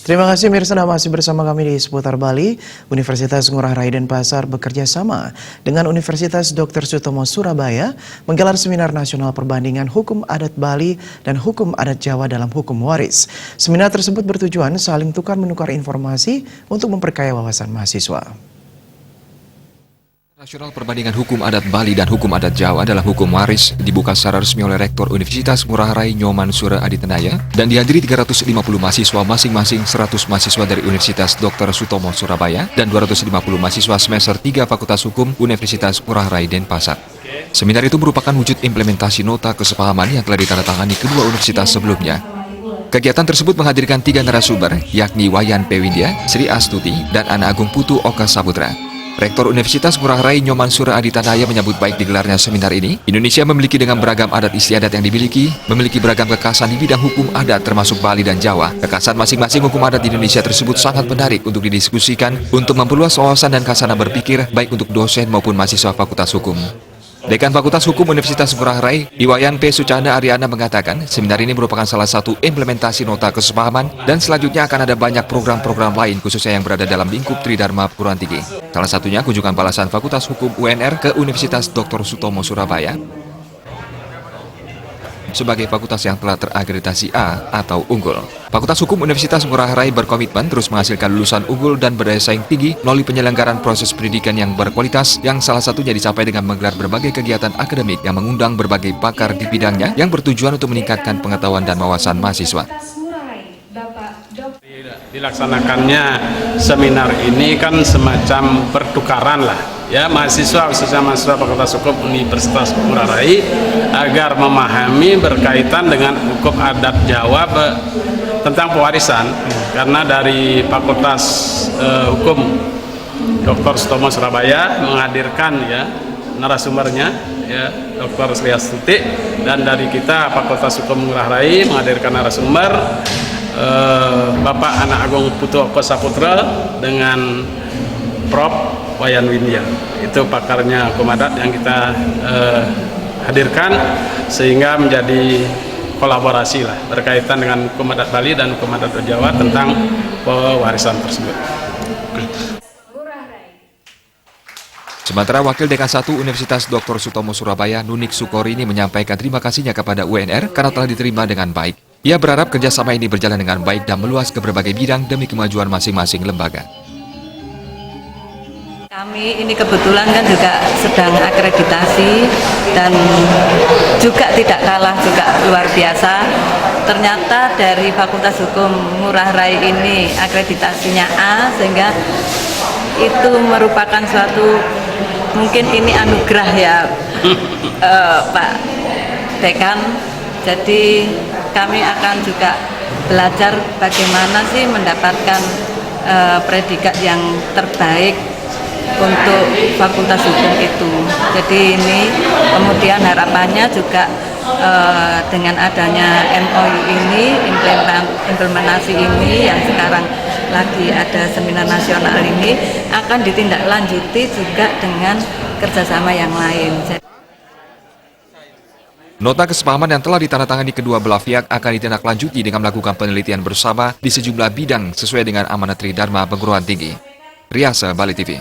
Terima kasih Mirsa, masih bersama kami di Seputar Bali. Universitas Ngurah Rai Denpasar bekerja sama dengan Universitas Dr. Sutomo Surabaya menggelar seminar nasional perbandingan hukum adat Bali dan hukum adat Jawa dalam hukum waris. Seminar tersebut bertujuan saling tukar-menukar informasi untuk memperkaya wawasan mahasiswa. Nasional Perbandingan Hukum Adat Bali dan Hukum Adat Jawa dalam Hukum Waris dibuka secara resmi oleh Rektor Universitas Ngurah Rai Nyoman Sura Aditenaya dan dihadiri 350 mahasiswa masing-masing 100 mahasiswa dari Universitas Dr. Sutomo Surabaya dan 250 mahasiswa semester 3 Fakultas Hukum Universitas Ngurah Rai Denpasar. Seminar itu merupakan wujud implementasi nota kesepahaman yang telah ditandatangani kedua universitas sebelumnya. Kegiatan tersebut menghadirkan 3 narasumber, yakni Wayan P. Windia, Sri Astuti, dan Ana Agung Putu Oka Saputra. Rektor Universitas Ngurah Rai Nyoman Sura Aditenaya menyambut baik digelarnya seminar ini. Indonesia memiliki dengan beragam adat istiadat yang dimiliki, memiliki beragam kekhasan di bidang hukum adat termasuk Bali dan Jawa. Kekhasan masing-masing hukum adat di Indonesia tersebut sangat menarik untuk didiskusikan untuk memperluas wawasan dan khasana berpikir baik untuk dosen maupun mahasiswa Fakultas Hukum. Dekan Fakultas Hukum Universitas Ngurah Rai, Iwayan P. Sucana Ariana mengatakan, seminar ini merupakan salah satu implementasi nota kesepahaman dan selanjutnya akan ada banyak program-program lain khususnya yang berada dalam lingkup Tridharma Perguruan Tinggi. Salah satunya kunjungan balasan Fakultas Hukum UNR ke Universitas Dr. Sutomo Surabaya sebagai fakultas yang telah terakreditasi A atau unggul. Fakultas Hukum Universitas Ngurah Rai berkomitmen terus menghasilkan lulusan unggul dan berdaya saing tinggi melalui penyelenggaraan proses pendidikan yang berkualitas yang salah satunya dicapai dengan menggelar berbagai kegiatan akademik yang mengundang berbagai pakar di bidangnya yang bertujuan untuk meningkatkan pengetahuan dan wawasan mahasiswa. Dilaksanakannya seminar ini kan semacam pertukaran lah ya, mahasiswa khususnya mahasiswa Fakultas Hukum Universitas Ngurah Rai agar memahami berkaitan dengan hukum adat Jawa tentang pewarisan, karena dari Fakultas Hukum Dr. Sutomo Surabaya menghadirkan ya narasumbernya ya Dr. Sri Astuti, dan dari kita Fakultas Hukum Ngurah Rai menghadirkan narasumber Bapak Ana Agung Putu Oka Saputra dengan Prof. Wayan Windia. Itu pakarnya hukum adat yang kita hadirkan sehingga menjadi kolaborasi lah berkaitan dengan hukum adat Bali dan hukum adat Jawa tentang pewarisan tersebut. Sementara Wakil Dekan 1 Universitas Dr. Sutomo Surabaya, Nunik Sukorini menyampaikan terima kasihnya kepada UNR karena telah diterima dengan baik. Ia berharap kerjasama ini berjalan dengan baik dan meluas ke berbagai bidang demi kemajuan masing-masing lembaga. Kami ini kebetulan kan juga sedang akreditasi dan juga tidak kalah juga luar biasa. Ternyata dari Fakultas Hukum Ngurah Rai ini akreditasinya A, sehingga itu merupakan suatu, mungkin ini anugerah ya Pak Dekan. Jadi kami akan juga belajar bagaimana sih mendapatkan predikat yang terbaik untuk Fakultas Hukum itu. Jadi ini kemudian harapannya juga dengan adanya MOU ini, implementasi ini yang sekarang lagi ada seminar nasional ini akan ditindaklanjuti juga dengan kerjasama yang lain. Nota kesepahaman yang telah ditandatangani kedua belah pihak akan ditindaklanjuti dengan melakukan penelitian bersama di sejumlah bidang sesuai dengan amanat Tridharma Perguruan Tinggi. Riasa, Bali TV.